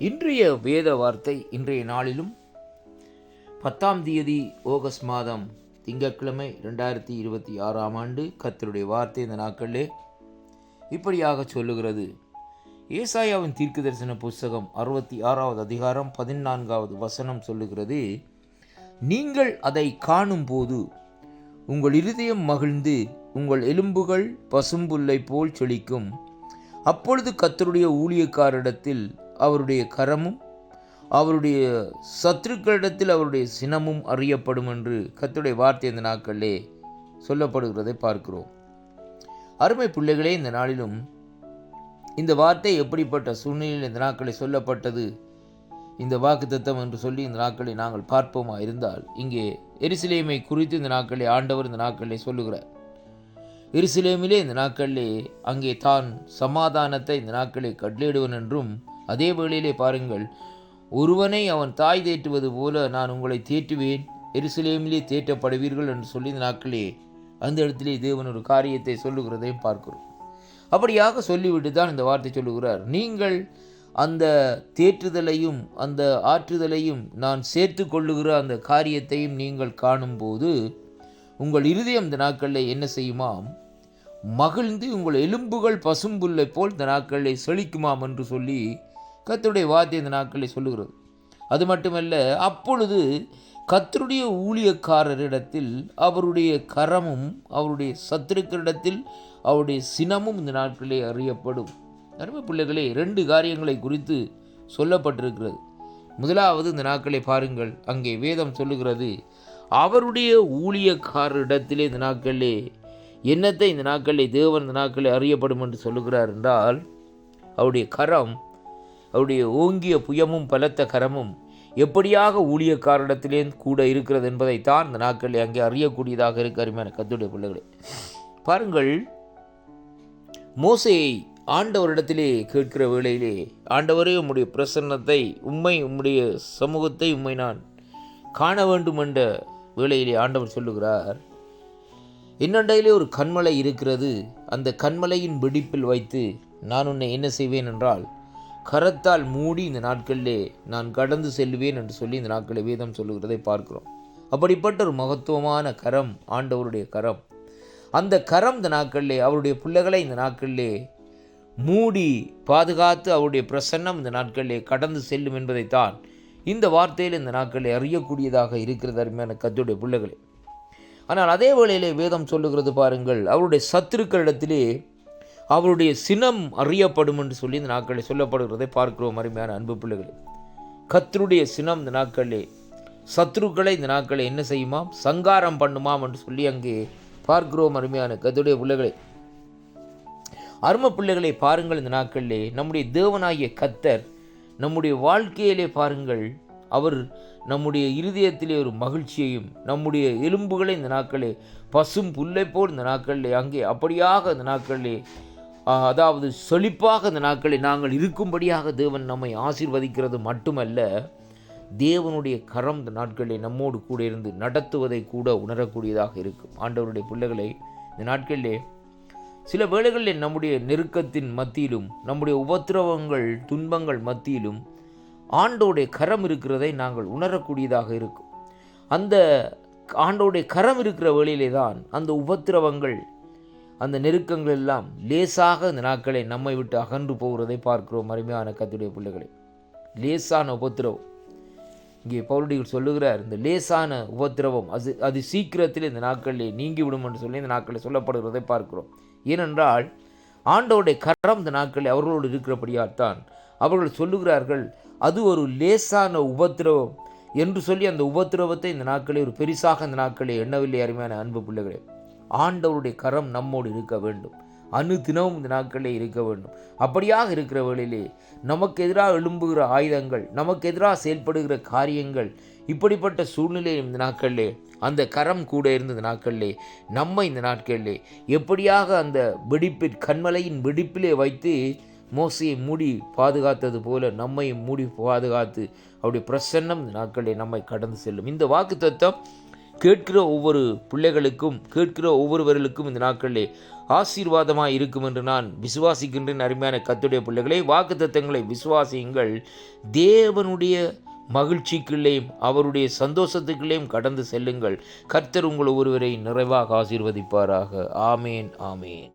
இன்றைய வேத வார்த்தை இன்றைய நாளிலும் 10ஆம் தேதி ஆகஸ்ட் மாதம் திங்கட்கிழமை 2026ஆம் ஆண்டு கர்த்தருடைய வார்த்தை இந்த நாட்களிலே இப்படியாக சொல்லுகிறது. ஏசாயாவின் தீர்க்கதரிசன புஸ்தகம் 66வது அதிகாரம் 14வது வசனம் சொல்லுகிறது, நீங்கள் அதை காணும் போது உங்கள் இருதயம் மகிழ்ந்து உங்கள் எலும்புகள் பசும்புல்லை போல் செழிக்கும். அப்பொழுது கர்த்தருடைய ஊழியக்காரிடத்தில் அவருடைய கரமும் அவருடைய சத்துருக்களிடத்தில் அவருடைய சினமும் அறியப்படும் என்று கர்த்தருடைய வார்த்தை இந்த நாட்களிலே சொல்லப்படுகிறதை பார்க்கிறோம். அருமை பிள்ளைகளே, இந்த நாளிலும் இந்த வார்த்தை எப்படிப்பட்ட சூழ்நிலையில் இந்த நாட்களில் சொல்லப்பட்டது, இந்த வாக்குத்தத்தம் என்று சொல்லி இந்த நாட்களை நாங்கள் பார்ப்போமா இருந்தால், இங்கே எருசலேமை குறித்து இந்த நாட்களை ஆண்டவர் இந்த நாட்களிலே சொல்லுகிறார். எருசலேமிலே இந்த நாட்களிலே அங்கே தான் சமாதானத்தை இந்த நாட்களை கட்டளையிடுவன் என்றும், அதே வேளையிலே பாருங்கள், ஒருவனை அவன் தாய் தேற்றுவது போல நான் உங்களை தேற்றுவேன், எருசலேமிலே தேற்றப்படுவீர்கள் என்று சொல்லி இந்த நாட்களே அந்த இடத்திலே தேவன் ஒரு காரியத்தை சொல்லுகிறதையும் பார்க்கிறோம். அப்படியாக சொல்லிவிட்டு தான் இந்த வார்த்தை சொல்லுகிறார், நீங்கள் அந்த தேற்றுதலையும் அந்த ஆற்றுதலையும் நான் சேர்த்து கொள்ளுகிற அந்த காரியத்தையும் நீங்கள் காணும்போது உங்கள் இருதயம் இந்த நாட்களில் என்ன செய்யுமாம், மகிழ்ந்து உங்கள் எலும்புகள் பசும்புல்லை போல் இந்த நாட்களில் செழிக்குமாம் என்று சொல்லி கர்த்தருடைய வார்த்தை இந்த நாட்களில் சொல்லுகிறது. அது மட்டுமல்ல, அப்பொழுது கர்த்தருடைய ஊழியக்காரரிடத்தில் அவருடைய கரமும் அவருடைய சத்துருக்களிடத்தில் அவருடைய சினமும் இந்த நாட்களிலே அறியப்படும். அருமை பிள்ளைகளே, 2 காரியங்களை குறித்து சொல்லப்பட்டிருக்கிறது. முதலாவது இந்த நாட்களை பாருங்கள், அங்கே வேதம் சொல்லுகிறது, அவருடைய ஊழியக்காரரிடத்திலே இந்த நாட்களிலே என்னத்தை இந்த நாட்களிலே தேவன் இந்த நாட்களில் அறியப்படும் என்று சொல்லுகிறார் என்றால், அவருடைய கரம், அவருடைய ஓங்கிய புயமும் பலத்த கரமும் எப்படியாக ஊழியக்காரிடத்திலே கூட இருக்கிறது என்பதைத்தான் இந்த நாட்களில் அங்கே அறியக்கூடியதாக இருக்க. அருமையான கர்த்தருடைய பிள்ளைகளே, பாருங்கள், மோசேயை ஆண்டவரிடத்திலே கேட்கிற வேளையிலே, ஆண்டவரே உம்முடைய பிரசன்னத்தை, உம்முடைய சமூகத்தை நான் காண வேண்டும் என்ற வேளையிலே ஆண்டவர் சொல்லுகிறார், இன்னொன்றையிலே ஒரு கண்மலை இருக்கிறது, அந்த கண்மலையின் வெடிப்பில் வைத்து நான் உன்னை என்ன செய்வேன் என்றால் கரத்தால் மூடி இந்த நாட்களிலே நான் கடந்து செல்வேன் என்று சொல்லி இந்த நாட்களை வேதம் சொல்லுகிறதை பார்க்கிறோம். அப்படிப்பட்ட ஒரு மகத்துவமான கரம் ஆண்டவருடைய கரம். அந்த கரம் இந்த நாட்களிலே அவருடைய பிள்ளைகளை இந்த நாட்களிலே மூடி பாதுகாத்து அவருடைய பிரசன்னம் இந்த நாட்களிலே கடந்து செல்லும் என்பதைத்தான் இந்த வார்த்தையில் இந்த நாட்களிலே அறியக்கூடியதாக இருக்கிறது. அருமையான கர்த்தருடைய பிள்ளைகளே, ஆனால் அதே வேளையிலே வேதம் சொல்லுகிறது பாருங்கள், அவருடைய சத்துருக்களிடத்திலே அவருடைய சினம் அறியப்படும் என்று சொல்லி இந்த நாட்களில் சொல்லப்படுகிறதை பார்க்கிறோம். அருமையான அன்பு பிள்ளைகளே, கர்த்தருடைய சினம் இந்த நாட்களிலே சத்துருக்களை இந்த நாட்களை என்ன செய்யுமாம், சங்காரம் பண்ணுமாம் என்று சொல்லி அங்கே பார்க்கிறோம். அருமையான கர்த்தருடைய பிள்ளைகளே, அருமை பிள்ளைகளை பாருங்கள், இந்த நாட்களிலே நம்முடைய தேவனாகிய கர்த்தர் நம்முடைய வாழ்க்கையிலே பாருங்கள், அவர் நம்முடைய இருதயத்திலே ஒரு மகிழ்ச்சியையும் நம்முடைய எலும்புகளை இந்த நாட்களே பசும் புல்லை போல் இந்த நாட்களிலே அங்கே அப்படியாக இந்த நாட்களிலே அதாவது செழிப்பாக இந்த நாட்களில் நாங்கள் இருக்கும்படியாக தேவன் நம்மை ஆசீர்வதிக்கிறது மட்டுமல்ல, தேவனுடைய கரம் இந்த நாட்களிலே நம்மோடு கூட இருந்து நடத்துவதை கூட உணரக்கூடியதாக இருக்கும். ஆண்டவருடைய பிள்ளைகளை, இந்த நாட்களிலே சில வேளைகளில் நம்முடைய நெருக்கத்தின் மத்தியிலும் நம்முடைய உபத்திரவங்கள் துன்பங்கள் மத்தியிலும் ஆண்டோடைய கரம் இருக்கிறதை நாங்கள் உணரக்கூடியதாக இருக்கும். அந்த ஆண்டோடைய கரம் இருக்கிற வேளையிலே தான் அந்த உபத்திரவங்கள் அந்த நெருக்கங்கள் எல்லாம் லேசாக இந்த நாட்களை நம்மை விட்டு அகன்று போகிறதை பார்க்கிறோம். அருமையான கர்த்தருடைய பிள்ளைகளை, லேசான உபத்திரவம், இங்கே பவுலடிகள் சொல்லுகிறார், இந்த லேசான உபத்திரவம் அது சீக்கிரத்தில் இந்த நாட்களிலே நீங்கிவிடும் என்று சொல்லி இந்த நாட்களில் சொல்லப்படுகிறதை பார்க்கிறோம். ஏனென்றால் ஆண்டோடைய கரம் இந்த நாட்களில் அவர்களோடு இருக்கிறபடியால் தான் அவர்கள் சொல்லுகிறார்கள், அது ஒரு லேசான உபத்திரவம் என்று சொல்லி அந்த உபத்திரவத்தை இந்த நாட்களே ஒரு பெரிசாக இந்த நாட்களே எண்ணவில்லை. அருமையான அன்பு பிள்ளைகளே, ஆண்டவருடைய கரம் நம்மோடு இருக்க வேண்டும், தினமும் இந்த நாட்களே இருக்க வேண்டும். அப்படியாக இருக்கிற வேளையிலே நமக்கு எதிராக எழும்புகிற ஆயுதங்கள், நமக்கு எதிராக செயல்படுகிற காரியங்கள், இப்படிப்பட்ட சூழ்நிலை இந்த நாட்களிலே அந்த கரம் கூட இருந்த இந்த நாட்களிலே நம்மை இந்த நாட்களிலே எப்படியாக அந்த வெடிப்பில் கண்மலையின் வெடிப்பிலே வைத்து மோசையை மூடி பாதுகாத்தது போல நம்மை மூடி பாதுகாத்து அவருடைய பிரசன்னம் இந்த நாட்களிலே நம்மை கடந்து செல்லும். இந்த வாக்குத்தத்தம் கேட்கிற ஒவ்வொரு பிள்ளைகளுக்கும், கேட்கிற ஒவ்வொருவர்களுக்கும் இந்த நாட்களிலே ஆசீர்வாதமாக இருக்கும் என்று நான் விசுவாசிக்கின்றேன். அருமையான கர்த்தருடைய பிள்ளைகளை, வாக்குத்தத்தங்களை விசுவாசியுங்கள். தேவனுடைய மகிழ்ச்சிக்குள்ளேயும் அவருடைய சந்தோஷத்துக்குள்ளேயும் கடந்து செல்லுங்கள். கர்த்தர் உங்கள் ஒருவரை நிறைவாக ஆசீர்வதிப்பாராக. ஆமேன், ஆமேன்.